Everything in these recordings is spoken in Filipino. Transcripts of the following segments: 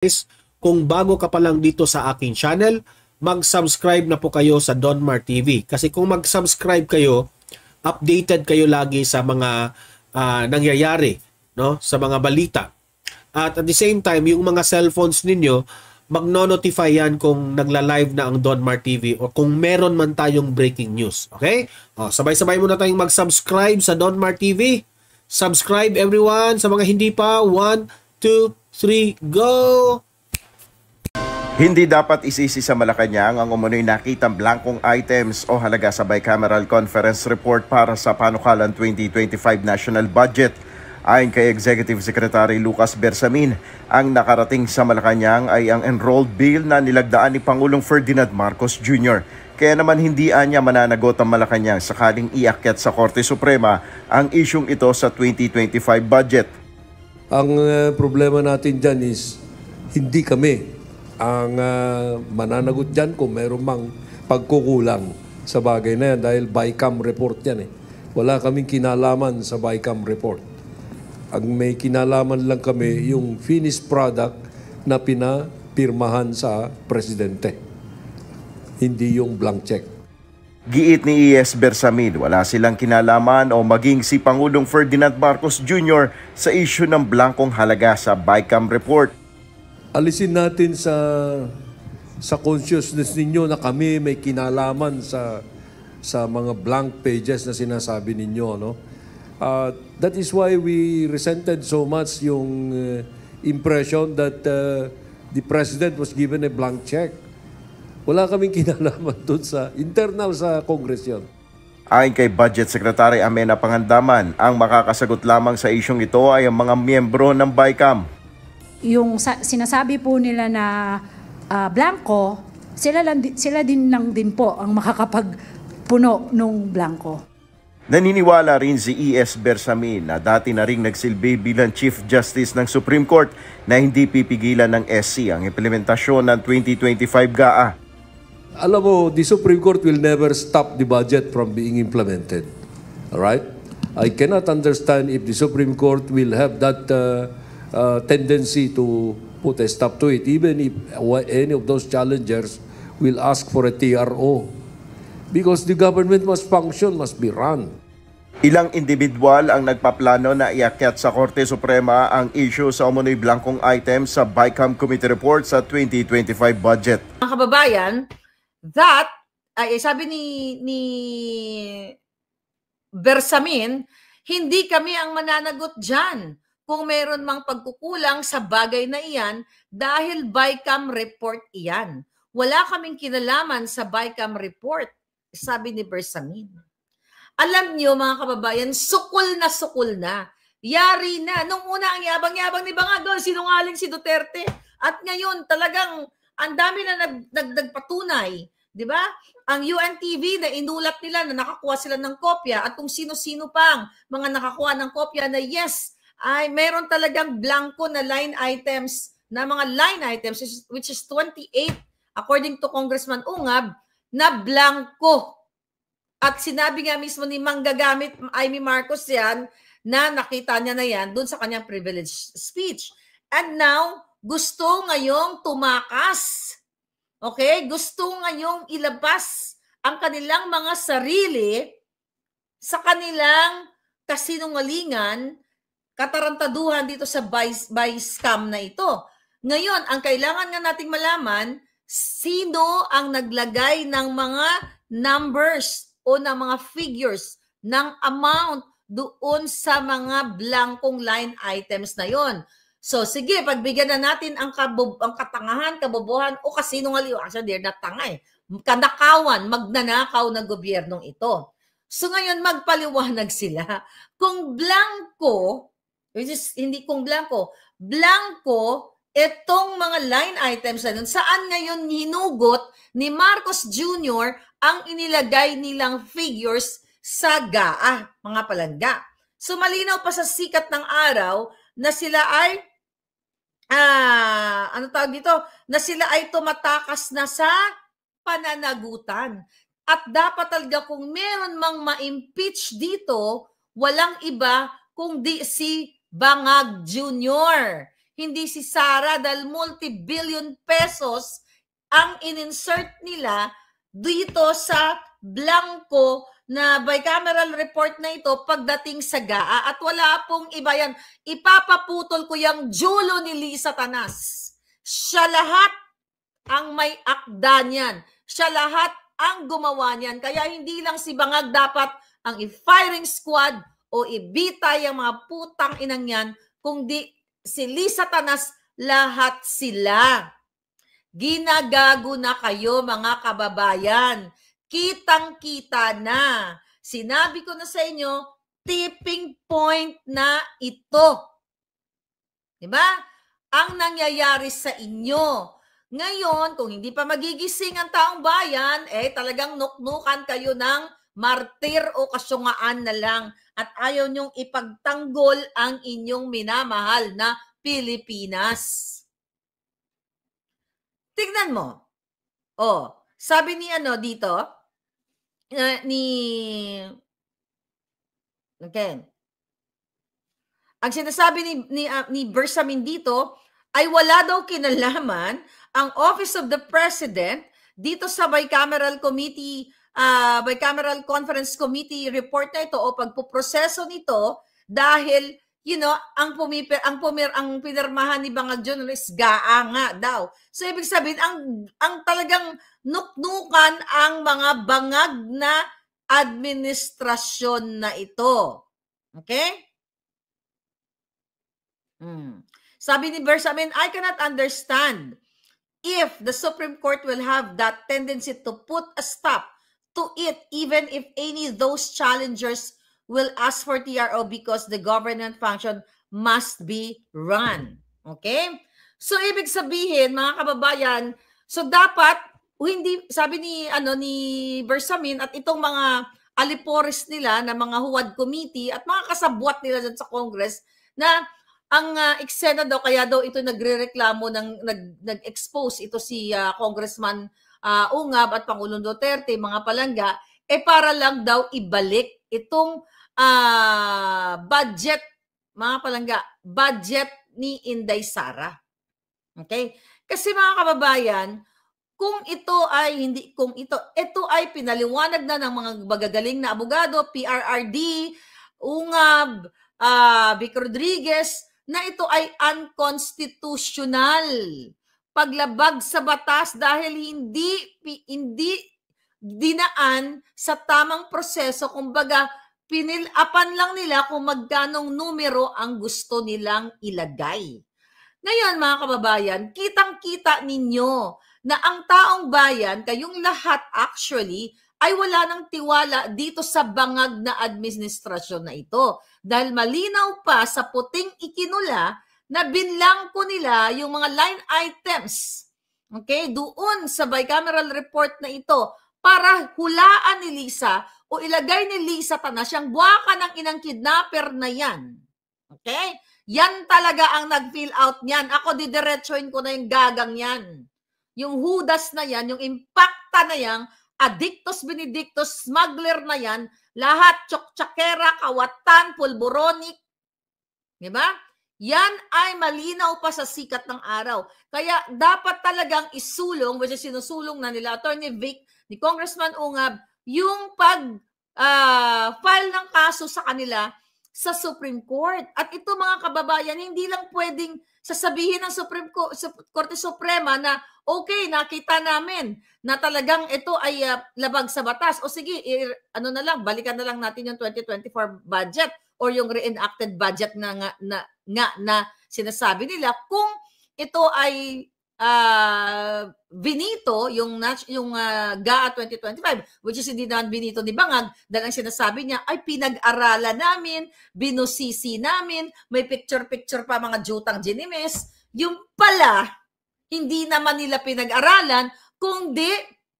Guys, kung bago ka pa lang dito sa aking channel, mag-subscribe na po kayo sa Donmar TV. Kasi kung mag-subscribe kayo, updated kayo lagi sa mga nangyayari, no? Sa mga balita. At the same time, yung mga cellphones ninyo, magno-notify yan kung nagla-live na ang Donmar TV o kung meron man tayong breaking news. Okay? Sabay-sabay muna tayong mag-subscribe sa Donmar TV. Subscribe everyone. Sa mga hindi pa, 1, 2, 3, go! Hindi dapat isisi sa Malacanang ang umunoy nakitang blankong items o halaga sa bicameral conference report para sa panukalan 2025 national budget. Ayon kay Executive Secretary Lucas Bersamin, ang nakarating sa Malacanang ay ang enrolled bill na nilagdaan ni Pangulong Ferdinand Marcos Jr. Kaya naman hindi anya mananagot ang Malacanang sakaling iakyat sa Korte Suprema ang isyung ito sa 2025 budget. Ang problema natin dyan is hindi kami ang mananagot dyan kung mayroon mang pagkukulang sa bagay na yan dahil BICAM report yan eh. Wala kaming kinalaman sa BICAM report. Ang may kinalaman lang kami yung finished product na pinapirmahan sa presidente. Hindi yung blank check. Giit ni E.S. Bersamin, wala silang kinalaman o maging si Pangulong Ferdinand Marcos Jr. sa issue ng blankong halaga sa BICAM report. Alisin natin sa consciousness ninyo na kami may kinalaman sa mga blank pages na sinasabi ninyo, no? That is why we resented so much yung impression that the President was given a blank check. Wala kaming kinalaman doon sa internal sa Congress yun. Ayon kay Budget Secretary Amena Pangandaman, ang makakasagot lamang sa isyong ito ay ang mga miyembro ng BICAM. Yung sinasabi po nila na blanco, sila din lang din po ang makakapagpuno nung blanco. Naniniwala rin si E.S. Bersamin na dati na ring nagsilbi bilang Chief Justice ng Supreme Court na hindi pipigilan ng SC ang implementasyon ng 2025 GAA. Alam mo, the Supreme Court will never stop the budget from being implemented. All right? I cannot understand if the Supreme Court will have that tendency to put a stop to it, even if any of those challengers will ask for a TRO. Because the government must function, must be run. Ilang individual ang nagpaplano na iakyat sa Korte Suprema ang issue sa umunoy blankong items sa BICAM Committee Report sa 2025 budget. Mga kababayan, that, sabi ni Bersamin, hindi kami ang mananagot dyan kung meron mang pagkukulang sa bagay na iyan dahil BICAM report iyan. Wala kaming kinalaman sa BICAM report, sabi ni Bersamin. Alam niyo mga kababayan, sukol na. Yari na. Nung una ang yabang-yabang ni Bangag, sinungaling si Duterte. At ngayon talagang ang dami na nagpatunay. Di ba? Ang UNTV na inulat nila na nakakuha sila ng kopya at kung sino-sino pang mga nakakuha ng kopya na yes, ay meron talagang blanco na line items, na mga line items, which is 28 according to Congressman Ungab, na blanco. At sinabi nga mismo ni manggagamit Amy Marcos yan, na nakita niya na yan doon sa kanyang privileged speech. And now, gusto ngayong tumakas. Okay? Gusto ngayong ilabas ang kanilang mga sarili sa kanilang kasinungalingan, katarantaduhan dito sa by scam na ito. Ngayon, ang kailangan nga nating malaman, sino ang naglagay ng mga numbers o ng mga figures ng amount doon sa mga blankong line items na yon. So sige, pagbigyan na natin ang katangahan, kabobohan o kasinungalingan. Actually, they're not tanga eh. Kanakawan, magnanakaw ng gobyernong ito. So ngayon, magpaliwanag sila. Kung blanco, which is hindi kung blanco, itong mga line items na nun, saan ngayon hinugot ni Marcos Jr. ang inilagay nilang figures sa GAA, mga palangga. So malinaw pa sa sikat ng araw na sila ay na sila ay tumatakas na sa pananagutan. At dapat talaga kung meron mang ma-impeach dito, walang iba kundi si Bangag Jr. hindi si Sara dahil multi-billion pesos ang in-insert nila dito sa blanco na bicameral report na ito pagdating sa GAA at wala pong iba yan. Ipapaputol ko yung julo ni Lisa Tanas. Siya lahat ang may akda niyan. Siya lahat ang gumawa niyan. Kaya hindi lang si Bangag dapat ang i-firing squad o ibitay ang mga putang inang yan, kundi si Lisa Tanas, lahat sila. Ginagago na kayo mga kababayan. Kitang-kita na. Sinabi ko na sa inyo, tipping point na ito. Diba? Ang nangyayari sa inyo. Ngayon, kung hindi pa magigising ang taong bayan, talagang nuknukan kayo ng martir o kasyungaan na lang at ayaw nyong ipagtanggol ang inyong minamahal na Pilipinas. Tignan mo. Sabi ni dito, ang sinasabi ni Bersamin dito ay wala daw kinalaman ang Office of the President dito sa bicameral conference committee report na ito o pagpuproseso nito dahil ang pinirmahan ni Bangag Jr. is GAA nga daw. So ibig sabihin ang talagang nuknukan ang mga bangag na administrasyon na ito. Okay? Sabi ni Bersamin, I cannot understand if the Supreme Court will have that tendency to put a stop to it even if any of those challengers will ask for TRO because the government function must be run. Okay? So ibig sabihin, mga kababayan, so dapat hindi sabi ni Bersamin at itong mga alipores nila na mga huwad committee at mga kasabwat nila dyan sa Congress na ang eksena daw kaya daw ito nagrereklamo nag-expose ito si Congressman Ungab at Pangulong Duterte, mga palangga, para lang daw ibalik itong budget, mga palangga, budget ni Inday Sara. Okay? Kasi mga kababayan, ito ay pinaliwanag na ng mga magagaling na abogado, PRRD, Ungab, Vic Rodriguez, na ito ay unconstitutional. Paglabag sa batas dahil hindi dinaan sa tamang proseso, kumbaga pinilapan lang nila kung magkanong numero ang gusto nilang ilagay. Ngayon mga kababayan, kitang-kita ninyo na ang taong bayan, kayong lahat actually, ay wala ng tiwala dito sa bangag na administrasyon na ito. Dahil malinaw pa sa puting ikinula na binlangko nila yung mga line items, okay, doon sa bicameral report na ito para hulaan ni Lisa o ilagay ni Lisa Tanas siyang buwaka ng inang kidnapper na yan. Okay? Yan talaga ang nag-fill out niyan. Ako didiretsuhin ko na yung gagang yan. Yung hudas na yan, yung impacta na yan, addictus benedictus, smuggler na yan, lahat, tsoktsakera, kawatan, pulboronic, di ba? Yan ay malinaw pa sa sikat ng araw. Kaya dapat talagang isulong, which is sinusulong na nila, Attorney Vic, ni Congressman Ungab, yung pag-file ng kaso sa kanila sa Supreme Court. At ito mga kababayan, hindi lang pwedeng sasabihin ng Korte Suprema na okay, nakita namin na talagang ito ay labag sa batas. O sige, balikan na lang natin yung 2024 budget or yung reenacted budget na sinasabi nila kung ito ay binito yung GAA 2025, which is hindi naman binito ni Bangag dahil ang sinasabi niya ay pinag-aralan namin, binusisi namin, may picture-picture pa mga jutang ginimes. Yung pala, hindi naman nila pinag-aralan, kundi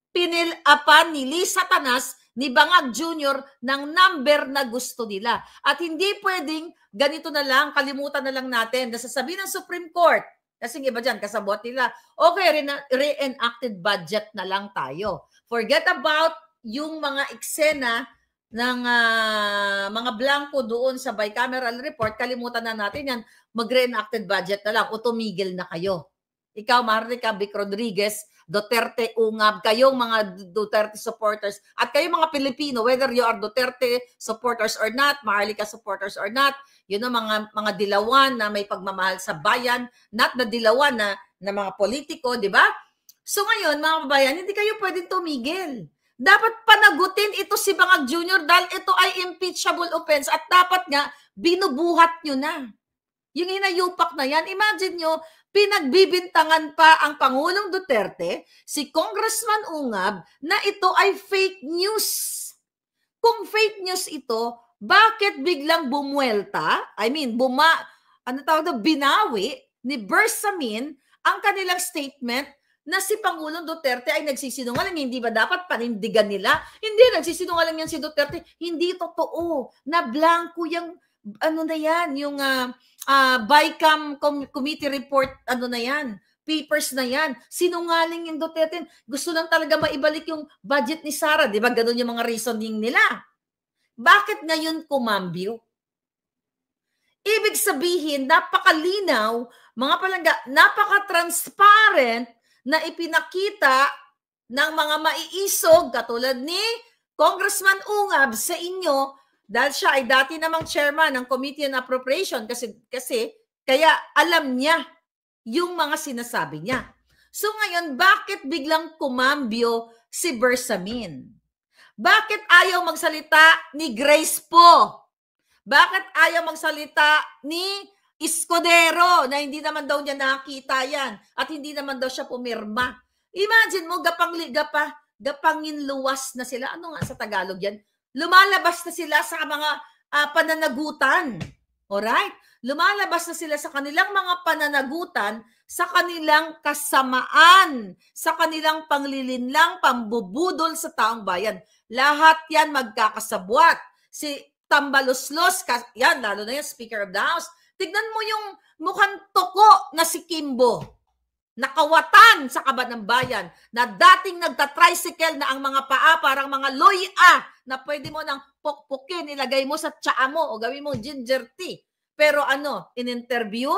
pinilapan ni Lisa Tanas ni Bangag Jr. ng number na gusto nila. At hindi pwedeng ganito na lang, kalimutan na lang natin na sasabihin ng Supreme Court, kasi iba dyan, kasabot nila, okay, reenacted budget na lang tayo. Forget about yung mga eksena mga blanco doon sa bicameral report, kalimutan na natin yan, mag-reenacted budget na lang o tumigil na kayo. Ikaw, Marlica Vic Rodriguez, Duterte Ungab, kayong mga Duterte supporters, at kayong mga Pilipino, whether you are Duterte supporters or not, Marlica supporters or not, yun ang mga dilawan na may pagmamahal sa bayan, not the dilawan na mga politiko, di ba? So ngayon, mga kabayan, hindi kayo pwedeng tumigil. Dapat panagutin ito si Bangag Jr. dahil ito ay impeachable offense at dapat nga binubuhat nyo na. Yung hinayupak na yan, imagine nyo, pinagbibintangan pa ang Pangulong Duterte, si Congressman Ungab, na ito ay fake news. Kung fake news ito, bakit biglang bumuelta? I mean, binawi ni Bersamin ang kanilang statement na si Pangulong Duterte ay nagsisinungaling. Hindi ba dapat panindigan nila? Hindi, nagsisinungaling yan si Duterte. Hindi totoo. Na blanco yung, yung BICAM committee report, papers na yan. Sinungaling yung Duterte. Gusto lang talaga maibalik yung budget ni Sara. Di ba? Ganun yung mga reasoning nila. Bakit ngayon kumambyo? Ibig sabihin, napakalinaw, mga palangga, napaka-transparent na ipinakita ng mga maiisog katulad ni Congressman Ungab sa inyo dahil siya ay dati namang chairman ng Committee on Appropriation kasi kaya alam niya yung mga sinasabi niya. So ngayon, bakit biglang kumambyo si Bersamin? Bakit ayaw magsalita ni Grace po? Bakit ayaw magsalita ni Escudero na hindi naman daw niya nakita yan at hindi naman daw siya pumirma? Imagine mo, gapangin luwas na sila. Ano nga sa Tagalog yan? Lumalabas na sila sa mga pananagutan. Alright? Lumalabas na sila sa kanilang mga pananagutan, sa kanilang kasamaan, sa kanilang panglilinlang, pambubudol sa taong bayan. Lahat yan magkakasabwat. Si Tambaloslos, yan, lalo na yan, Speaker of the House. Tignan mo yung mukhang toko na si Kimbo. Nakawatan sa Kaban ng Bayan na dating nagta-tricycle na ang mga paa parang mga loya na pwede mo nang pokpokin, ilagay mo sa tsaa mo o gawin mo ginger tea. Pero in-interview,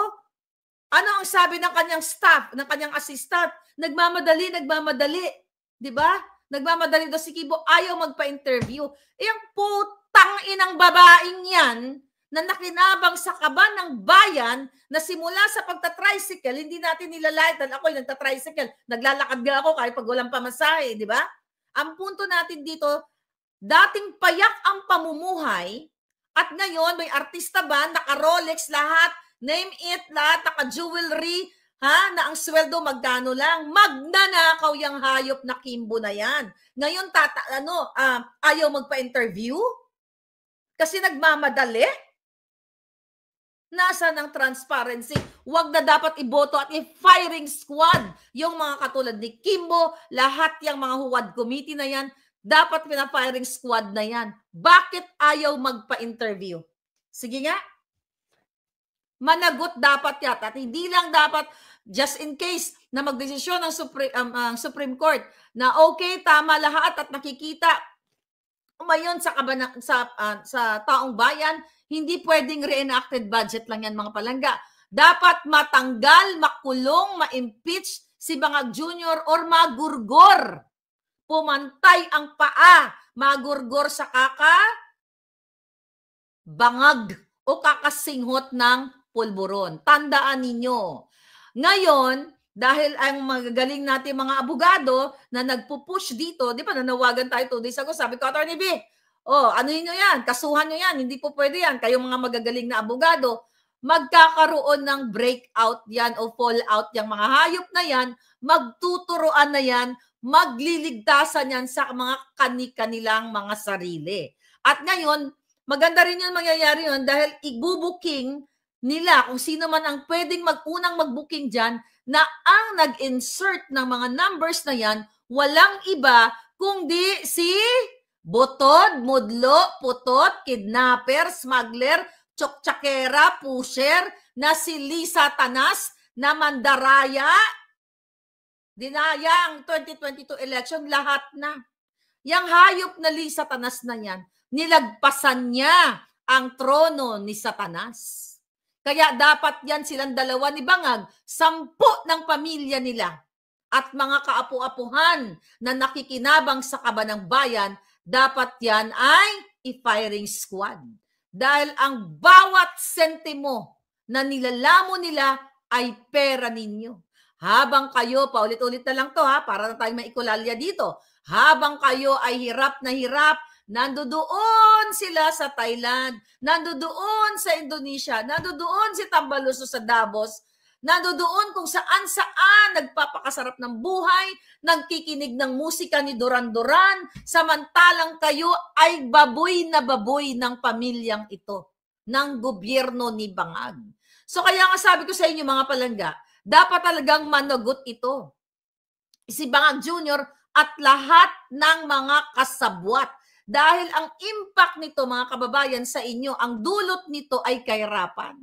ano ang sabi ng kanyang staff, ng kanyang assistant? Nagmamadali. Di ba? Nagmamadali daw si Kimbo, ayaw magpa-interview. Ang putang inang babaeng yan, na nakinabang sa Kaban ng Bayan na simula sa pagta-tricycle, hindi natin nilalait dahil ako'y nagta-tricycle. Naglalakad nga ako kahit pag walang pamasahe, di ba? Ang punto natin dito, dating payak ang pamumuhay at ngayon may artista ba, naka-Rolex lahat, name it, lahat, naka-jewelry, na ang sweldo magkano lang. Magnanakaw yung hayop na Kimbo na yan. Ngayon, ayaw magpa-interview? Kasi nagmamadali? Nasa ng transparency. Huwag na dapat iboto at i-firing squad yung mga katulad ni Kimbo, lahat yung mga huwad committee na yan, dapat pina-firing squad na yan. Bakit ayaw magpa-interview? Sige nga. Managot dapat yata. At hindi lang dapat just in case na magdesisyon ng Supreme Court na okay, tama lahat at nakikita umayon sa taong bayan, hindi pwedeng reenacted budget lang yan, mga palangga. Dapat matanggal, makulong, ma-impeach si Bangag Jr. or magurgor. Pumantay ang paa, magurgor sa bangag o kakasinghot ng pulburon. Tandaan ninyo. Ngayon, dahil ang magagaling natin mga abogado na nagpupush dito, di ba nanawagan tayo 2 days ago, sabi ko, Atty. B, ano nyo yan? Kasuhan nyo yan. Hindi po pwede yan. Kayong mga magagaling na abogado, magkakaroon ng breakout yan o fallout yung mga hayop na yan, magtuturoan na yan, magliligtasan yan sa mga kanilang mga sarili. At ngayon, maganda rin yun mangyayari yun dahil ibubuking nila kung sino man ang pwedeng unang mag-booking dyan na ang nag-insert ng mga numbers na yan, walang iba kundi si botod, mudlo, putot, kidnapper, smuggler, tsoktsakera, pusher, na si Lisa Tanas, na mandaraya, dinaya ang 2022 election, lahat na. Yang hayop na Lisa Tanas na yan, nilagpasan niya ang trono ni Satanas. Kaya dapat yan silang dalawa ni Bangag, 10 ng pamilya nila at mga kaapu-apuhan na nakikinabang sa kabanang bayan, dapat yan ay i-firing squad. Dahil ang bawat sentimo na nilalamo nila ay pera ninyo. Habang kayo, paulit-ulit na lang to ha, para na tayo maikulalya dito. Habang kayo ay hirap na hirap, nandoon sila sa Thailand, nandoon sa Indonesia, nandoon si Tambaluso sa Davos, nandoon kung saan-saan nagpapakasarap ng buhay, nagkikinig ng musika ni Duran Duran, samantalang kayo ay baboy na baboy ng pamilyang ito, ng gobyerno ni Bangag. So kaya nga sabi ko sa inyo mga palangga, dapat talagang managot ito. Si Bangag Jr. at lahat ng mga kasabwat. Dahil ang impact nito mga kababayan sa inyo, ang dulot nito ay kahirapan.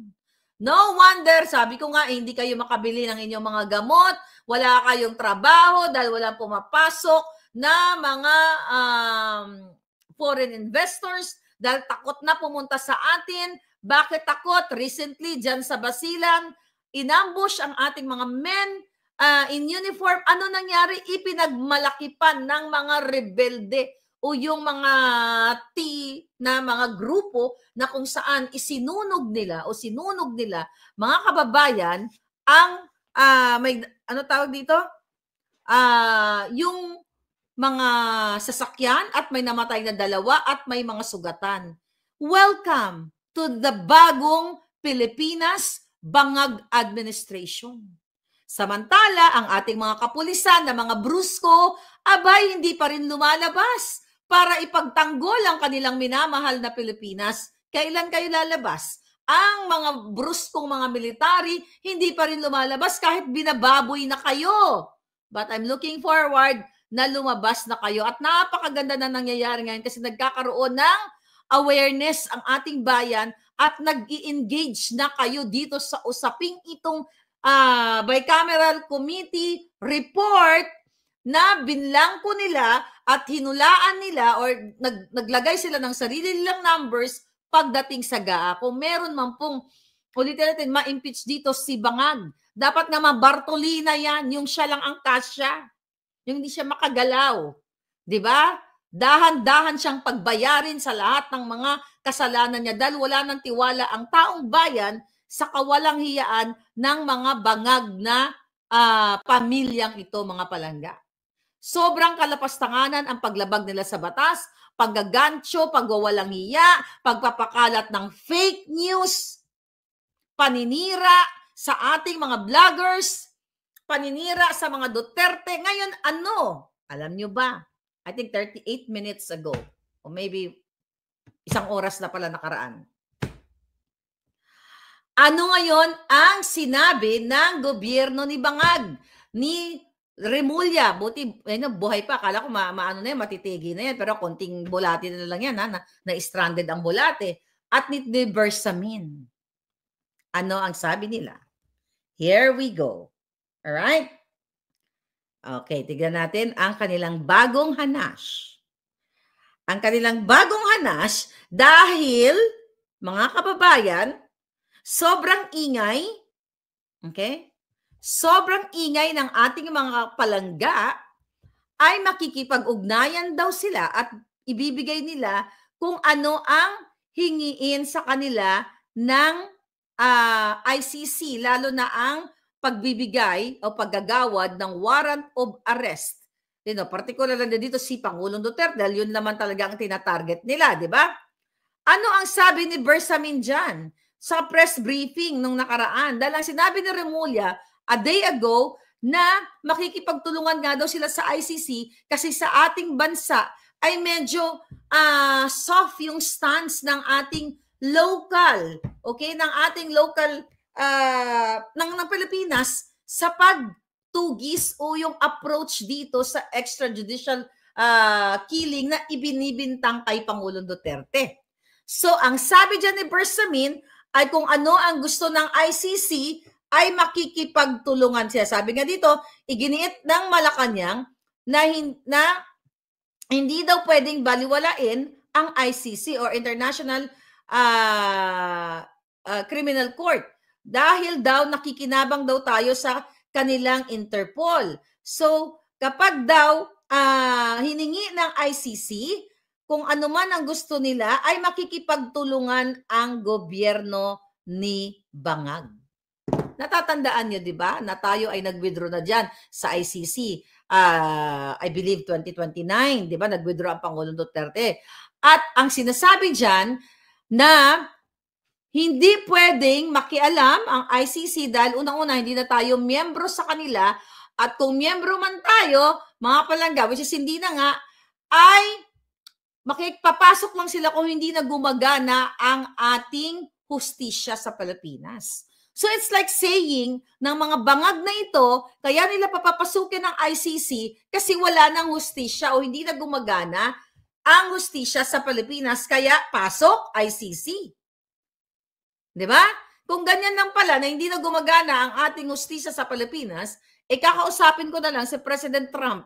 No wonder, sabi ko nga, hindi kayo makabili ng inyong mga gamot, wala kayong trabaho dahil walang pumapasok na mga foreign investors dahil takot na pumunta sa atin. Bakit takot? Recently, dyan sa Basilan, inambush ang ating mga men in uniform. Ano nangyari? Ipinagmalakipan ng mga rebelde o yung mga na mga grupo na kung saan isinunog nila o sinunog nila mga kababayan ang may ano tawag dito? Yung mga sasakyan at may namatay na 2 at may mga sugatan. Welcome to the bagong Pilipinas Bangag Administration. Samantala, ang ating mga kapulisan na mga brusko, abay hindi pa rin lumalabas para ipagtanggol ang kanilang minamahal na Pilipinas. Kailan kayo lalabas? Ang mga bruskong mga military, hindi pa rin lumalabas kahit binababoy na kayo. But I'm looking forward na lumabas na kayo. At napakaganda na nangyayari ngayon kasi nagkakaroon ng awareness ang ating bayan at nag-i-engage na kayo dito sa usaping itong bicameral committee report na binlangko nila at hinulaan nila or naglagay sila ng sarili nilang numbers pagdating sa GAA. Kung meron man pong, ulitin natin, ma-impeach dito si Bangag. Dapat nga ma-Bartolina yan, yung siya lang ang kasya. Yung hindi siya makagalaw. Diba? Dahan-dahan siyang pagbayarin sa lahat ng mga kasalanan niya dahil wala nang tiwala ang taong bayan sa kawalang hiyaan ng mga bangag na pamilyang ito, mga palangga. Sobrang kalapastanganan ang paglabag nila sa batas, paggagancho, pagwawalang hiya, pagpapakalat ng fake news, paninira sa ating mga vloggers, paninira sa mga Duterte. Ngayon, ano? Alam nyo ba? I think 38 minutes ago, or maybe 1 oras na pala nakaraan. Ano ngayon ang sinabi ng gobyerno ni Bangag, ni Remulla? Buti, buhay pa. Akala ko maano na yan, matitigi na yan. Pero konting bulate na lang yan, na-stranded ang bulate. At ni Bersamin. Ano ang sabi nila? Here we go. Alright? Okay, tignan natin ang kanilang bagong hanash. Ang kanilang bagong hanash dahil, mga kababayan, sobrang ingay, okay? Sobrang ingay ng ating mga palangga ay makikipag-ugnayan daw sila at ibibigay nila kung ano ang hingiin sa kanila ng ICC, lalo na ang pagbibigay o paggagawad ng warrant of arrest. Particular na dito si Pangulong Duterte dahil yun naman talaga ang tinatarget nila, di ba? Ano ang sabi ni Bersamin dyan sa press briefing nung nakaraan? Dahil ang sinabi ni Remulla a day ago na makikipagtulungan nga daw sila sa ICC kasi sa ating bansa ay medyo soft yung stance ng ating local, okay, ng ating local ng Pilipinas sa pagtugis o yung approach dito sa extrajudicial killing na ibinibintang kay Pangulong Duterte. So, ang sabi dyan ni Bersamin ay kung ano ang gusto ng ICC ay makikipagtulungan siya. Sabi nga dito, iginiit ng Malacanang na hindi daw pwedeng baliwalain ang ICC or International Criminal Court dahil daw nakikinabang daw tayo sa kanilang Interpol. So, kapag daw hiningi ng ICC, kung ano man ang gusto nila, ay makikipagtulungan ang gobyerno ni Bangag. Natatandaan nyo, di ba, na tayo ay nag-withdraw na dyan sa ICC. I believe 2029, di ba, nag-withdraw ang Pangulong Duterte. At ang sinasabi dyan na hindi pwedeng makialam ang ICC dahil unang-una hindi na tayo miyembro sa kanila at kung miyembro man tayo, mga palangga, which is hindi na nga, ay makikipapasok lang sila kung hindi na gumagana ang ating hustisya sa Pilipinas. So it's like saying ng mga bangag na ito, kaya nila papapasukin ng ICC kasi wala nang hustisya o hindi na gumagana ang hustisya sa Pilipinas, kaya pasok ICC. Di ba? Kung ganyan lang pala na hindi na gumagana ang ating hustisya sa Pilipinas, kakausapin ko na lang si President Trump.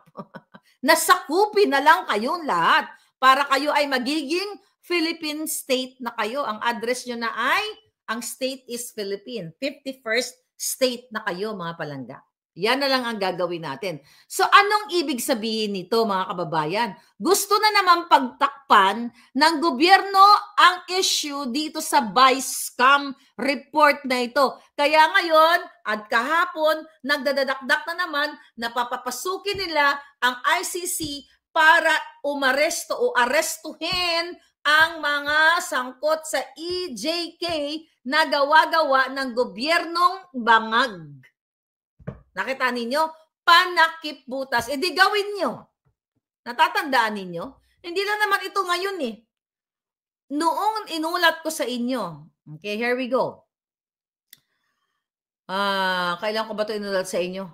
Nasakupin na lang kayong lahat para kayo ay magiging Philippine state na kayo. Ang address nyo na ay, ang state is Philippine. 51st state na kayo, mga palangga. Yan na lang ang gagawin natin. So anong ibig sabihin nito, mga kababayan? Gusto na naman pagtakpan ng gobyerno ang issue dito sa Bi-Scam report na ito. Kaya ngayon at kahapon, nagdadadakdak na naman na papapasukin nila ang ICC para umaresto o arestuhin ang mga sangkot sa EJK na gawa-gawa ng gobyernong Bangag. Nakita ninyo? Panakip butas. E di gawin nyo. Natatandaan ninyo? Hindi lang naman ito ngayon eh. Noong inulat ko sa inyo. Okay, here we go. Kailan ko ba ito inulat sa inyo?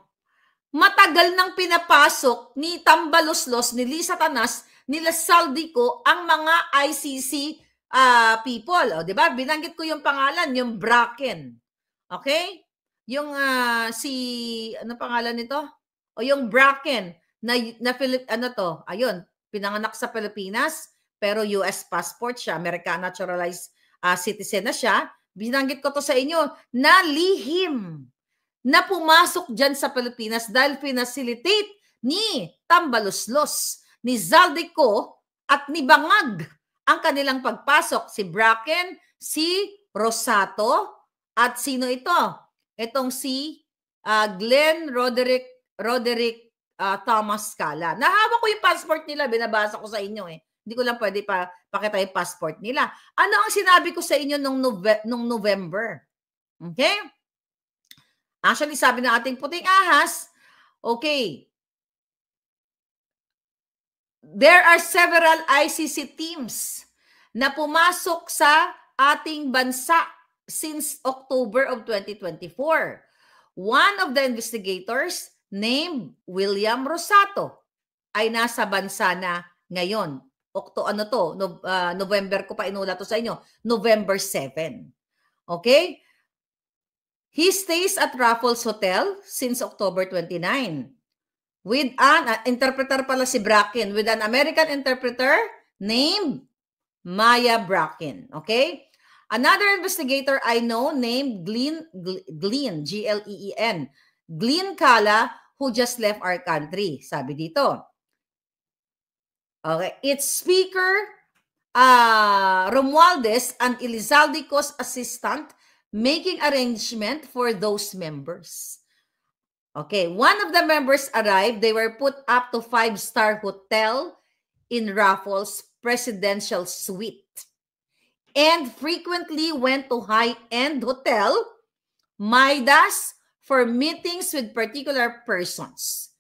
Matagal nang pinapasok ni Tambaluslos, ni Lisa Tanas, nila Saldico, ang mga ICC people. O, diba? Binanggit ko yung pangalan, yung Bracken. Okay? Yung ano pangalan nito? O yung Bracken na ayun, pinanganak sa Pilipinas pero US passport siya, American naturalized citizen na siya. Binanggit ko to sa inyo na lihim na pumasok dyan sa Pilipinas dahil pinacilitate ni Tambaluslos, ni Zaldico at ni Bangag ang kanilang pagpasok. Si Bracken, si Rosato at sino ito? Itong si Glenn Roderick Thomas Scala. Nahawak ko yung passport nila, binabasa ko sa inyo eh. Hindi ko lang pwede pakita yung passport nila. Ano ang sinabi ko sa inyo nung November? Okay? Actually, sabi ng ating puting ahas, okay, there are several ICC teams na pumasok sa ating bansa since October of 2024. One of the investigators named William Rosato ay nasa bansa na ngayon. November ko pa inulat to sa inyo. November 7. Okay? He stays at Raffles Hotel since October 29. With an interpreter pala si Bracken, with an American interpreter named Maya Bracken. Okay? Another investigator I know named Glenn, Glenn, Glenn Cala, who just left our country. Sabi dito. Okay. It's Speaker Romualdez and Elizaldico's assistant making arrangement for those members. Okay. One of the members arrived. They were put up to 5-star hotel in Raffles Presidential Suite and frequently went to high-end hotel, Midas, for meetings with particular persons.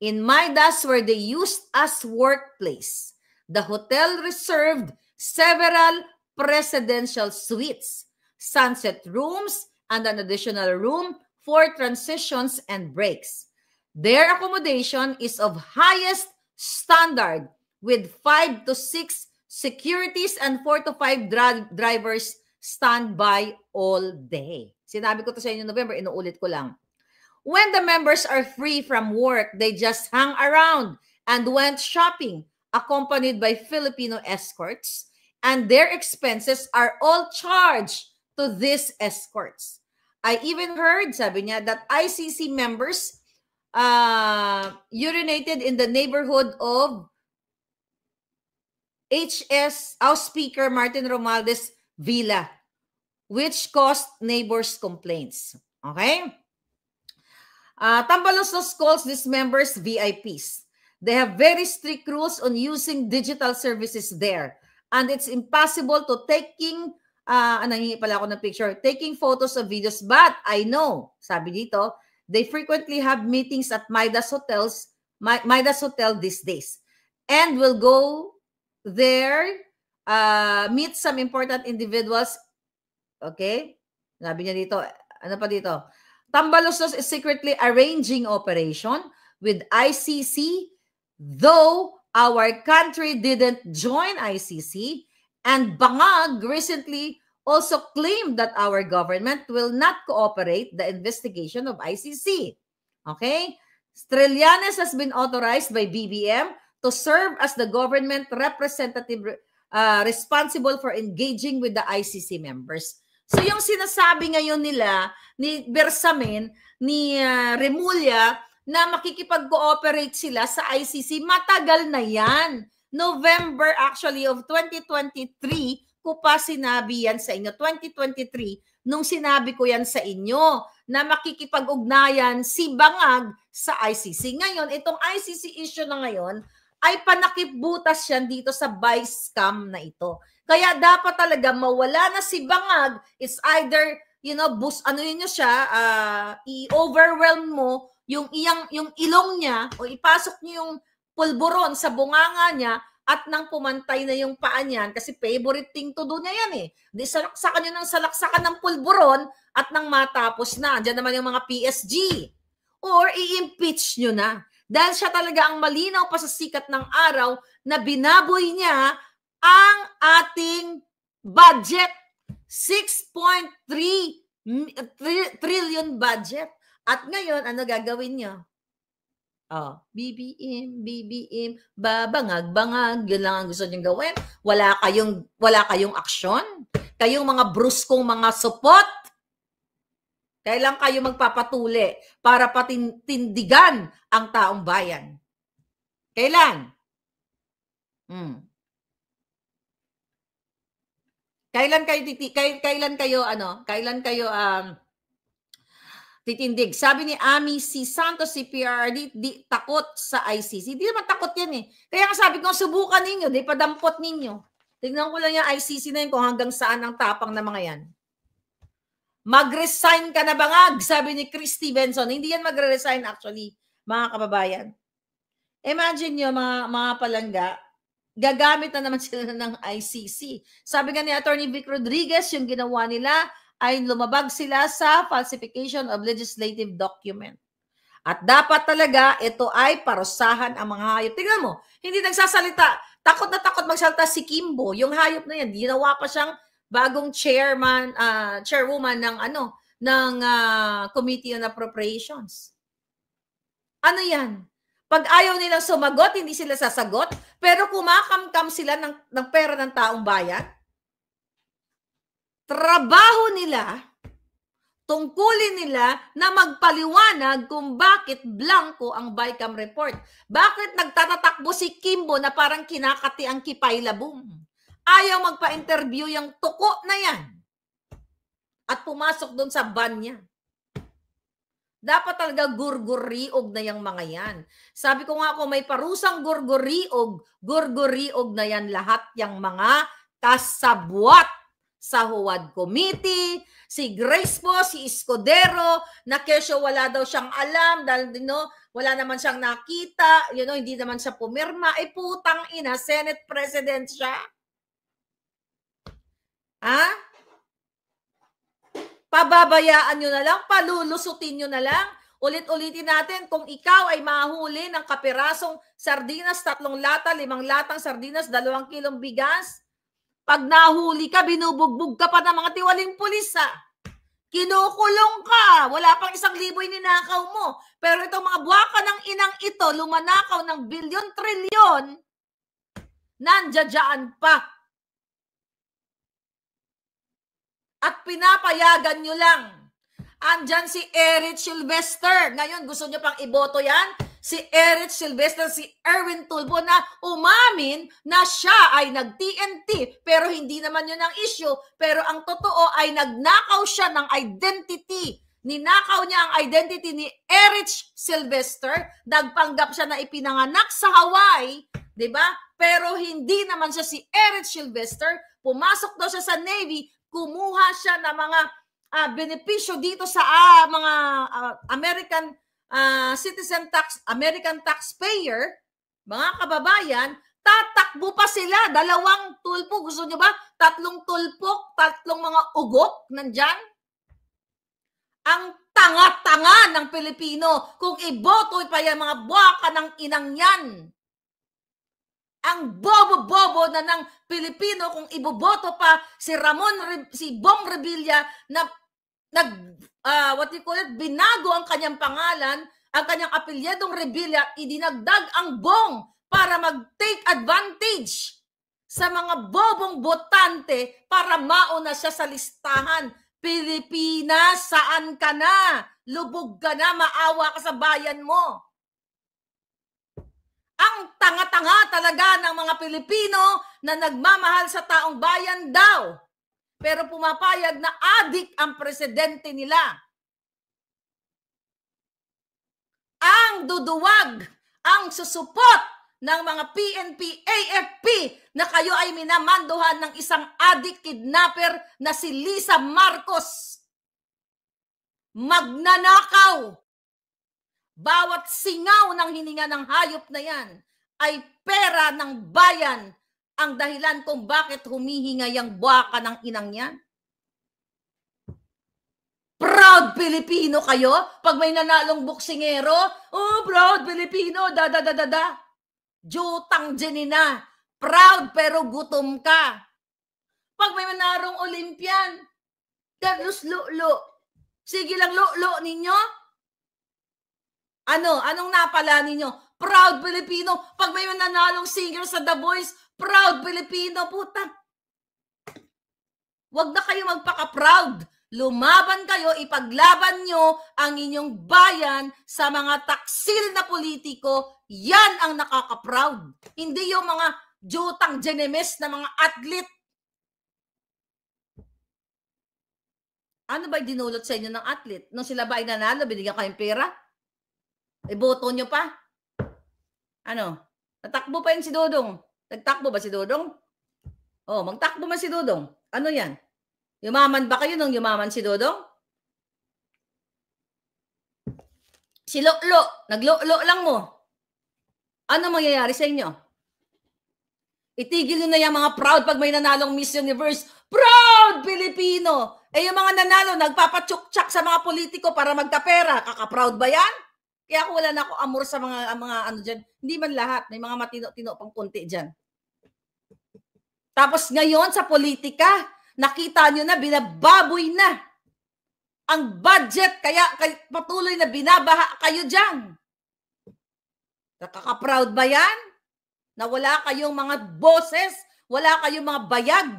In Midas, where they used as workplace, the hotel reserved several presidential suites, sunset rooms, and an additional room for transitions and breaks. Their accommodation is of highest standard with 5 to 6 securities and 4 to 5 drivers stand by all day. Sinabi ko to sa inyo November, inuulit ko lang. When the members are free from work, they just hang around and went shopping accompanied by Filipino escorts, and their expenses are all charged to these escorts. I even heard, sabi niya, that ICC members urinated in the neighborhood of House Speaker Martin Romualdez Villa, which caused neighbors' complaints. Okay? Tambaluslos calls these members VIPs. They have very strict rules on using digital services there. And it's impossible to taking photos of videos. But I know, sabi dito, they frequently have meetings at Midas Hotel these days. And will go there, meet some important individuals. Okay? Sabi niya dito, ano pa dito? Tambaluslos is secretly arranging operation with ICC, though our country didn't join ICC, and Bangag recently also claimed that our government will not cooperate the investigation of ICC. Okay? Trillanes has been authorized by BBM to serve as the government representative responsible for engaging with the ICC members. So yung sinasabi ngayon nila ni Bersamin, ni Remulla, na makikipag-cooperate sila sa ICC, matagal na yan. November actually of 2023 ko pa sinabi yan sa inyo. 2023, nung sinabi ko yan sa inyo, na makikipag-ugnayan si Bangag sa ICC. Ngayon, itong ICC issue na ngayon, ay panakipbutas yan dito sa vice scam na ito. Kaya dapat talaga mawala na si Bangag. It's either, i-overwhelm mo yung ilong niya o ipasok niyo yung pulburon sa bunganga niya at nang pumantay na yung paa niyan kasi favorite thing to do niya yan eh. Di salaksakan niyo ng salaksakan ng pulburon at nang matapos na. Diyan naman yung mga PSG. Or i-impeach niyo na. Dahil siya talaga ang malinaw pa sa sikat ng araw na binaboy niya ang ating budget. 6.3 trillion budget. At ngayon, ano gagawin niyo? BBM, babangag-bangag. Yun lang ang gusto niyong gawin. Wala kayong aksyon. Kayong mga bruskong mga supot. Kailan kayo magpapatuli para patindigan ang taong bayan? Kailan? Kailan kayo titindig? Sabi ni Ami, si Santos, si PRRD, di takot sa ICC. Di naman takot yan eh. Kaya nga sabi ko, subukan ninyo, di padampot ninyo. Tignan ko lang yung ICC na yun kung hanggang saan ang tapang na mga yan. Mag-resign ka na Bangag, sabi ni Christy Benson. Hindi yan magre-resign actually, mga kababayan. Imagine nyo, mga palangga, gagamit na naman sila ng ICC. Sabi nga ni Attorney Vic Rodriguez, yung ginawa nila ay lumabag sila sa falsification of legislative document. At dapat talaga ito ay parusahan ang mga hayop. Tingnan mo, hindi nagsasalita. Takot na takot magsalita si Kimbo. Yung hayop na yan, ginawa pa siyang bagong chairwoman ng Committee on Appropriations. Ano yan? Pag ayaw nilang sumagot, hindi sila sasagot, pero kumakamkam sila ng pera ng taong bayan. Trabaho nila, tungkulin nila na magpaliwanag kung bakit blanco ang BICAM report. Bakit nagtatatakbo si Kimbo na parang kinakati ang kipaylabong? Ayaw magpa-interview yung tuko na yan. At pumasok doon sa ban niya. Dapat talaga gurguriog na yung mga yan. Sabi ko nga kung may parusang gurguriog na yan lahat yung mga kasabwat sa Huwad Committee, si Grace po, si Escudero, na kesyo wala daw siyang alam dahil wala naman siyang nakita, hindi naman siya pumirma, putang ina, Senate President siya. Pababayaan nyo na lang, palulusutin nyo na lang. Ulit-ulitin natin, kung ikaw ay mahuli ng kapirasong sardinas, 3 lata, 5 latang sardinas, 2 kilong bigas, pag nahuli ka, binubugbog ka pa ng mga tiwaling pulis, kinukulong ka. Wala pang 1,000 ninakaw mo. Pero itong mga buwaka ng inang ito, lumanakaw ng bilyon-trilyon, Nandiyan pa. At pinapayagan nyo lang. Andyan si Eric Sylvester. Ngayon, gusto nyo pang iboto yan? Si Eric Sylvester, si Erwin Tulfo na umamin na siya ay nag-TNT. Pero hindi naman yun ang issue. Pero ang totoo ay nagnakaw siya ng identity. Ninakaw niya ang identity ni Eric Sylvester. Nagpanggap siya na ipinanganak sa Hawaii. Diba? Pero hindi naman siya si Eric Sylvester. Pumasok daw siya sa Navy. Kumuha siya ng mga benepisyo dito sa mga American citizen tax, American taxpayer, mga kababayan, tatakbo pa sila. 2 tulpo. Gusto nyo ba? 3 tulpok, 3 mga ugok nandyan? Ang tanga-tanga ng Pilipino kung iboto pa yan mga buwaka ng inang yan. Ang bobo-bobo na ng Pilipino kung iboboto pa si Bong Revilla na binago ang kanyang pangalan, ang kanyang apelyedong Revilla, idinagdag ang Bong para mag-take advantage sa mga bobong botante para mauna siya sa listahan. Pilipinas, saan ka na? Lubog ka na, maawa ka sa bayan mo. Ang tanga-tanga talaga ng mga Pilipino na nagmamahal sa taong bayan daw. Pero pumapayag na adik ang presidente nila. Ang duduwag, ang susupot ng mga PNP, AFP na kayo ay minamanduhan ng isang adik kidnapper na si Lisa Marcos. Magnanakaw. Bawat singaw ng hininga ng hayop na yan ay pera ng bayan ang dahilan kung bakit humihinga yung buwaka ng inang yan. Proud Pilipino kayo? Pag may nanalong boksingero, oh, proud Pilipino, da-da-da-da-da. Jutang Jenina, proud pero gutom ka. Pag may manarong Olympian, Carlos Lulo, sige lang lulo ninyo. Anong napala ninyo? Proud Pilipino. Pag may nanalong singer sa The Voice, proud Pilipino, puta. Huwag na kayo magpaka-proud. Lumaban kayo, ipaglaban nyo ang inyong bayan sa mga taksil na politiko. Yan ang nakaka-proud. Hindi yung mga jutang genemes na mga athlete. Ano ba dinulot sa inyo ng athlete? Nung sila ba ay nanalo, binigyan kayong pera? Iboto nyo pa? Ano? Natakbo pa yun si Dodong. Nagtakbo ba si Dodong? Oh, magtakbo man si Dodong. Ano yan? Yumaman ba kayo nung yumaman si Dodong? Si Lolo, naglo-lo lang mo. Ano mangyayari sa inyo? Itigil nyo na yung mga proud pag may nanalong Miss Universe. Proud Pilipino! Eh yung mga nanalo, nagpapatsuk-tsak sa mga politiko para magkapera. Kaka-proud ba yan? Kaya ako wala na ako amor sa mga ano dyan. Hindi man lahat. May mga matino-tino pang konti dyan. Tapos ngayon sa politika, nakita nyo na binababoy na ang budget. Kaya patuloy na binabaha kayo dyan. Nakaka-proud ba yan? Na wala kayong mga boses, wala kayong mga bayag.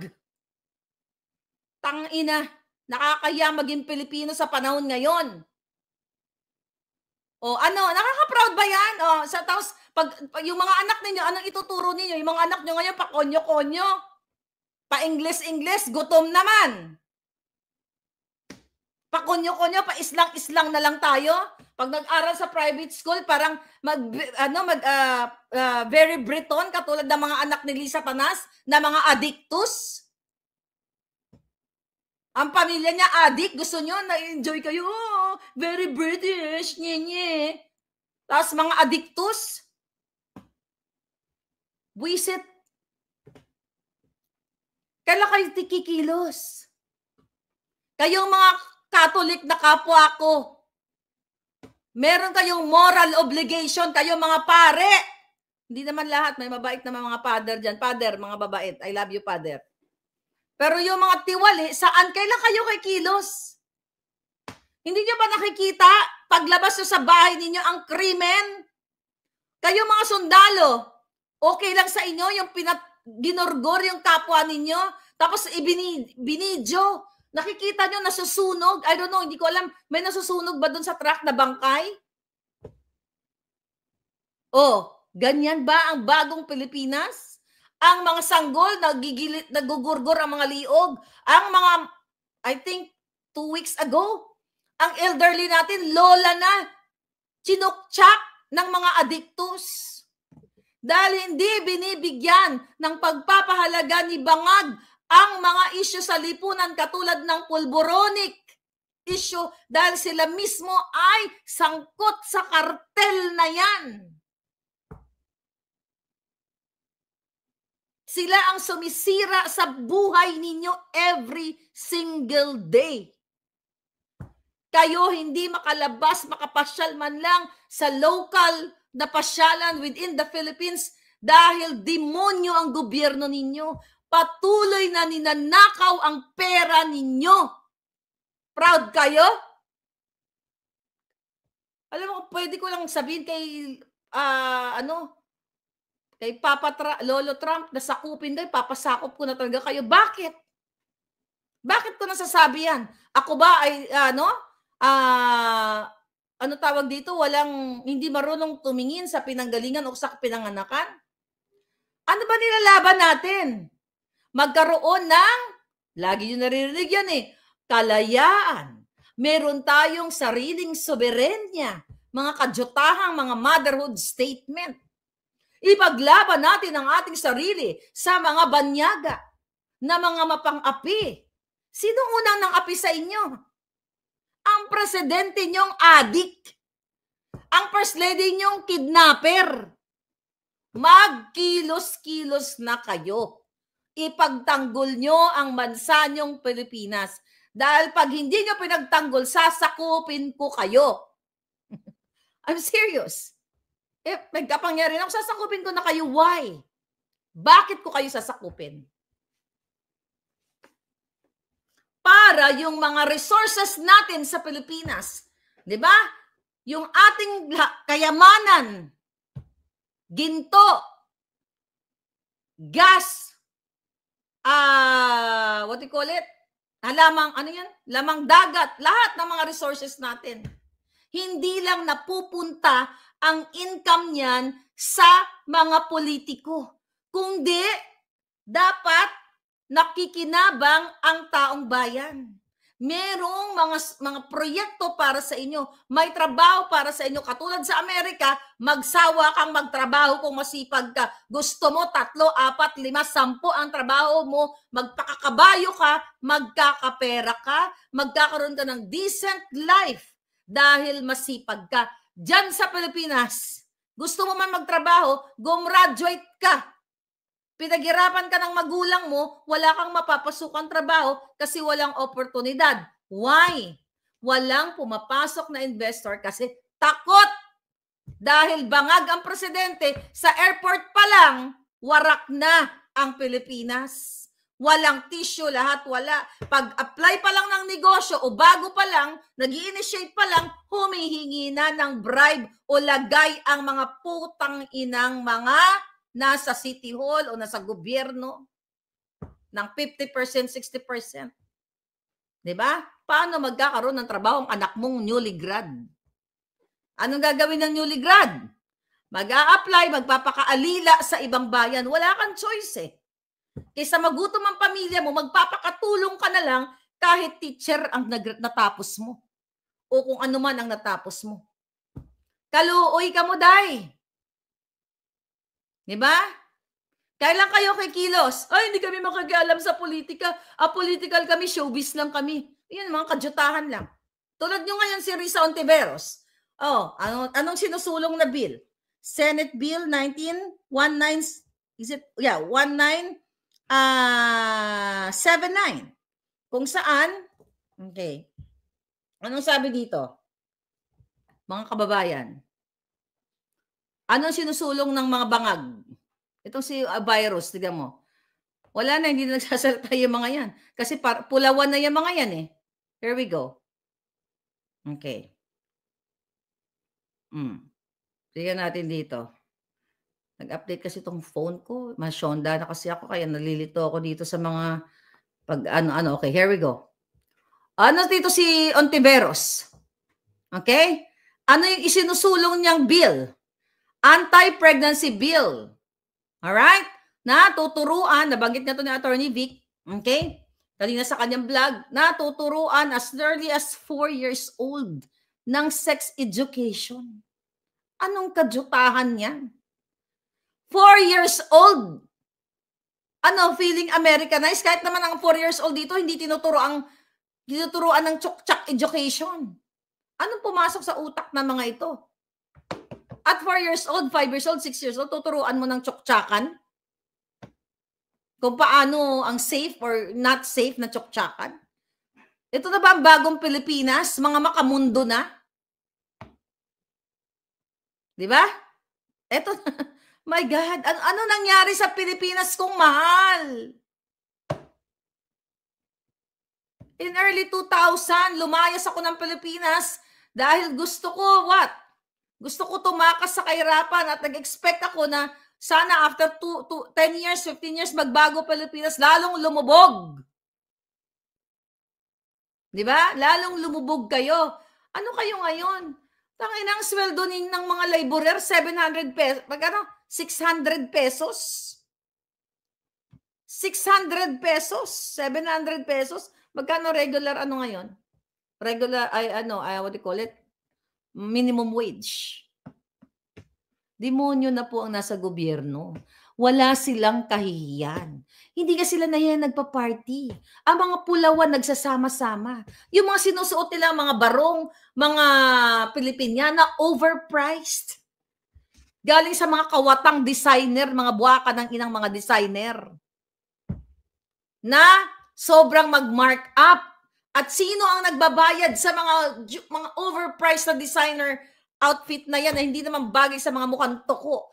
Tangina, nakakaya maging Pilipino sa panahon ngayon. O ano, nakaka-proud ba yan? O, tapos, pag yung mga anak ninyo, anong ituturo ninyo? Yung mga anak nyo ngayon, pa-konyo-konyo, pa-Ingles-Ingles, gutom naman. Pa-konyo-konyo, pa-islang-islang na lang tayo. Pag nag-aral sa private school, parang very Briton, katulad ng mga anak ni Lisa Tanas, na mga addictus. Ang pamilya niya addict, gusto nyo, na-enjoy kayo, oh, very British, nye-nye. Tapos mga addictus, buisit. Kailan kayo tikikilos? Kayong mga Catholic na kapwa ko, meron kayong moral obligation, kayong mga pare. Hindi naman lahat, may mabait na mga father dyan. Father, mga babait, I love you, father. Pero yung mga tiwali, saan kailan kayo kikilos? Hindi nyo ba nakikita, paglabas nyo sa bahay ninyo, ang krimen? Kayo mga sundalo, Okay lang sa inyo yung ginurgor yung kapwa ninyo, tapos binidyo. Nakikita nyo nasusunog? I don't know, hindi ko alam. May nasusunog ba dun sa truck na bangkay? Oh, ganyan ba ang bagong Pilipinas? Ang mga sanggol, nagugurgor ang mga liog. Ang mga, I think, 2 weeks ago, ang elderly natin, lola na, chinukchak ng mga adiktus. Dahil hindi binibigyan ng pagpapahalaga ni Bangag ang mga isyu sa lipunan katulad ng pulboronic issue dahil sila mismo ay sangkot sa kartel na yan. Sila ang sumisira sa buhay ninyo every single day. Kayo hindi makalabas, makapasyal man lang sa local na pasyalan within the Philippines dahil demonyo ang gobyerno ninyo. Patuloy na ninanakaw ang pera ninyo. Proud kayo? Alam mo, pwede ko lang sabihin kay kay Lolo Trump na sakupin kayo, papasakop ko na talaga kayo. Bakit? Bakit ko nasasabi yan? Ako ba ay ano tawag dito, hindi marunong tumingin sa pinanggalingan o sa pinanganakan? Ano ba nilalaban natin? Magkaroon ng, lagi nyo naririnig yan kalayaan. Meron tayong sariling soberenya, mga kadyotahang, mga motherhood statement. Ipaglaban natin ang ating sarili sa mga banyaga na mga mapang-api. Sino unang nang-api sa inyo? Ang presidente nyong adik. Ang first lady nyong kidnapper. Magkilos-kilos na kayo. Ipagtanggol nyo ang bansa nyong Pilipinas. Dahil pag hindi nyo pinagtanggol, sasakupin ko kayo. I'm serious. If nagkapangyari ako, sasakupin ko na kayo. Why? Bakit ko kayo sasakupin? Para yung mga resources natin sa Pilipinas, di ba? Yung ating kayamanan, ginto, gas, what do you call it? Lamang dagat, lahat ng mga resources natin. Hindi lang napupunta ang income niyan sa mga politiko. Kundi dapat nakikinabang ang taong bayan. Merong mga proyekto para sa inyo. May trabaho para sa inyo. Katulad sa Amerika, magsawa kang magtrabaho kung masipag ka. Gusto mo 3, 4, 5, 10 ang trabaho mo. Magpakakabayo ka, magkakapera ka, magkakaroon ka ng decent life dahil masipag ka. Diyan sa Pilipinas, gusto mo man magtrabaho, gumraduate ka. Pinaghirapan ka ng magulang mo, wala kang mapapasukang trabaho kasi walang oportunidad. Why? Walang pumapasok na investor kasi takot. Dahil bangag ang presidente, sa airport pa lang, warak na ang Pilipinas. Walang tissue, lahat wala. Pag-apply pa lang ng negosyo o bago pa lang, nag-i-initiate pa lang, humihingi na ng bribe o lagay ang mga putang inang mga nasa City Hall o nasa gobyerno ng 50%, 60%. Diba? Paano magkakaroon ng trabaho ang anak mong newly grad? Anong gagawin ng newly grad? Mag-a-apply, magpapakaalila sa ibang bayan. Wala kang choice Kaysa magutom ang pamilya mo, magpapakatulong ka na lang kahit teacher ang natapos mo. O kung ano man ang natapos mo. Kaluoy ka mo, day. Diba? Kailan kayo kikilos? Ay, hindi kami makakialam sa politika. Political kami, showbiz lang kami. Yan, mga kadyutahan lang. Tulad nyo ngayon si Risa Ontiveros. Anong sinusulong na bill? Senate Bill 1979. Kung saan, okay. Anong sabi dito? Mga kababayan. Anong sinusulong ng mga bangag? Itong si virus, tignan mo. Wala na, hindi na nagsasalita yung mga yan. Kasi pulawan na yung mga yan Here we go. Okay. Tignan natin dito. Nag-update kasi itong phone ko. Masyonda na kasi ako, kaya nalilito ako dito sa mga pag ano. Okay, here we go. Ano dito si Ontiveros? Okay? Ano yung isinusulong niyang bill? Anti-pregnancy bill. Alright? Natuturuan, nabanggit na ito ni Attorney Vic. Okay? Kanina sa kanyang vlog, natuturuan as early as 4 years old ng sex education. Anong kadyutahan yan? 4 years old. Ano, feeling Americanized? Kahit naman ang 4 years old dito, hindi tinuturuan ng chok-chak education. Anong pumasok sa utak ng mga ito? At 4 years old, 5 years old, 6 years old, tuturuan mo ng chok-chakan? Kung paano ang safe or not safe na chok-chakan? Ito na ba ang bagong Pilipinas? Mga makamundo na? Di ba? Ito na. My God, ano nangyari sa Pilipinas kung mahal? In early 2000, lumayas ako ng Pilipinas dahil gusto ko, what? Gusto ko tumakas sa kahirapan at nag-expect ako na sana after 10 years, 15 years, magbago Pilipinas, lalong lumubog. Di ba? Lalong lumubog kayo. Ano kayo ngayon? Tangin ang sweldo ng mga laborer, 700 pesos. Magkano? 600 pesos. 600 pesos. 700 pesos. Magkano regular ano ngayon? Regular, what do you call it? Minimum wage. Demonyo na po ang nasa gobyerno. Wala silang kahihiyan. Hindi ka sila nahiya nagpa-party. Ang mga pulawan nagsasama-sama. Yung mga sinusuot nila, mga barong, mga Pilipiniana, overpriced. Galing sa mga kawatang designer, mga buwaka ng inang mga designer. Na sobrang mag-mark up. At sino ang nagbabayad sa mga overpriced na designer outfit na yan na hindi naman bagay sa mga mukhang toko?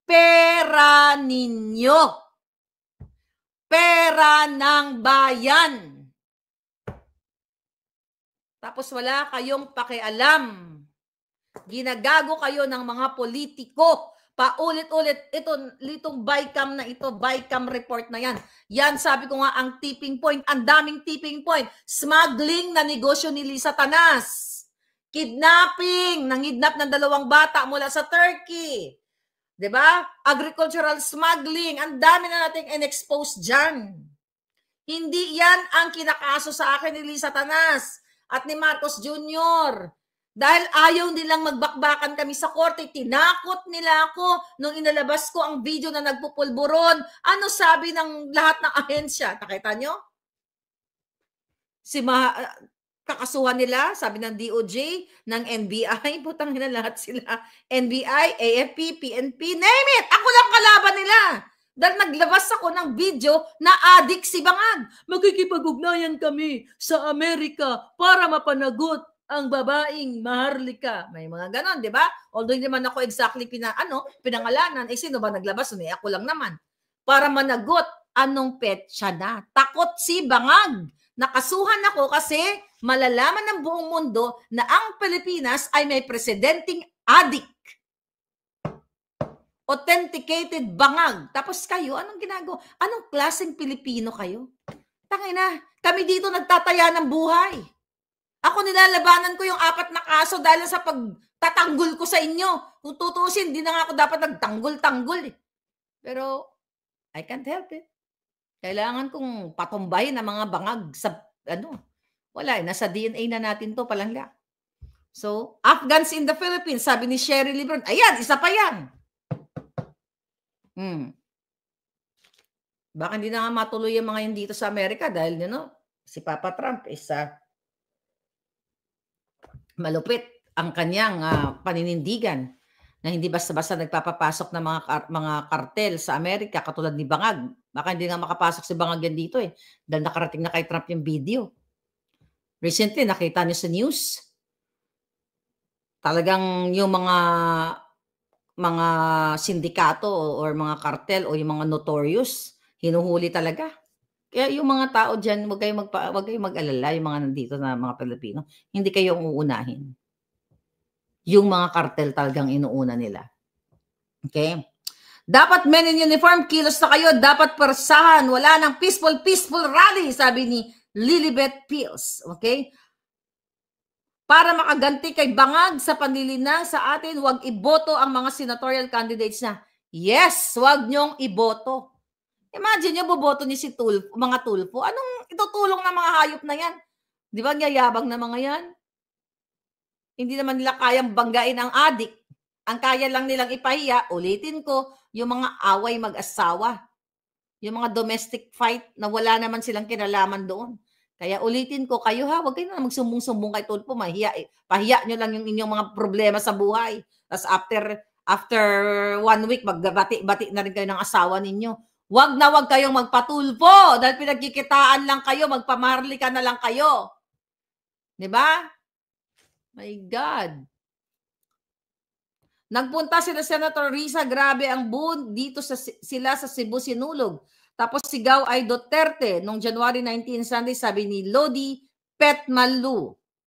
Pera ninyo. Pera ng bayan. Tapos wala kayong pakialam. Ginagago kayo ng mga politiko. Paulit-ulit itong BICAM na ito, BICAM report na yan. Yan, sabi ko nga, ang tipping point, ang daming tipping point. Smuggling na negosyo ni Lisa Tanas. Kidnapping, nangidnap ng 2 bata mula sa Turkey. 'Di ba? Agricultural smuggling, ang dami na nating in-expose dyan. Hindi yan ang kinakaso sa akin ni Lisa Tanas at ni Marcos Jr. Dahil ayaw nilang magbakbakan kami sa korte, tinakot nila ako nung inalabas ko ang video na nagpupulburon. Ano sabi ng lahat ng ahensya? Nakita nyo? Kakasuhan nila, sabi ng DOJ, ng NBI, putang na lahat sila. NBI, AFP, PNP, name it! Ako lang kalaban nila. Dahil naglabas ako ng video na adik si Bangag. Magkikipag-ugnayan kami sa Amerika para mapanagot ang babaeng Maharlika. May mga ganon, di ba? Although hindi naman ako exactly pinangalanan. Sino ba naglabas? Ako lang naman. Para managot, anong petsa na? Takot si Bangag. Nakasuhan ako kasi malalaman ng buong mundo na ang Pilipinas ay may presidenteng adik. Authenticated Bangag. Tapos kayo, anong ginagawa? Anong klaseng Pilipino kayo? Tangina, kami dito nagtataya ng buhay. Ako nilalabanan ko yung 4 na kaso dahil sa pagtatanggol ko sa inyo. Kung tutusin, hindi na nga ako dapat nagtanggol-tanggol. Pero, I can't help it. Kailangan kong patumbahin ang mga bangag sa, wala, nasa DNA na natin to palangga. So, Afghans in the Philippines, sabi ni Sherry Lebron, ayan, isa pa yan. Baka hindi na nga matuloy yung mga yun dito sa Amerika dahil, si Papa Trump isa malupit ang kanyang paninindigan na hindi basta-basta nagpapapasok ng mga kartel sa Amerika katulad ni Bangag. Baka hindi nga makapasok si Bangag yan dito dahil nakarating na kay Trump yung video. Recently, nakita niyo sa news, talagang yung mga sindikato or mga kartel o yung mga notorious, hinuhuli talaga. Kaya yung mga tao dyan, wag kayong mag-alala, yung mga nandito na mga Pilipino, hindi kayo uunahin. Yung mga kartel talagang inuuna nila. Okay? Dapat men in uniform, kilos na kayo, dapat persahan, wala nang peaceful rally, sabi ni Lilibet Pills. Okay? Para makaganti kay bangag sa panlilinang sa atin, huwag iboto ang mga senatorial candidates na. Yes, huwag niyong iboto. Imagine nyo, boboto ni si Tulfo, mga Tulfo. Anong itutulong ng mga hayop na yan? Di ba ngayabang na mga yan? Hindi naman nila kayang banggain ang adik. Ang kaya lang nilang ipahiya, ulitin ko, yung mga away mag-asawa. Yung mga domestic fight na wala naman silang kinalaman doon. Kaya ulitin ko, kayo ha, huwag kayo na magsumbong-sumbong kay Tulfo, mahiya eh. Pahiya nyo lang yung inyong mga problema sa buhay. Tapos after 1 week, magbati-bati na rin kayo ng asawa ninyo. Huwag na huwag kayong magpatulpo dahil pinagkikitaan lang kayo, magpamarlika na lang kayo. Diba? My God. Nagpunta sila Senator Risa, grabe ang boon dito sila sa Cebu Sinulog. Tapos sigaw ay Duterte noong January 19 Sunday, sabi ni Lodi Petmalu.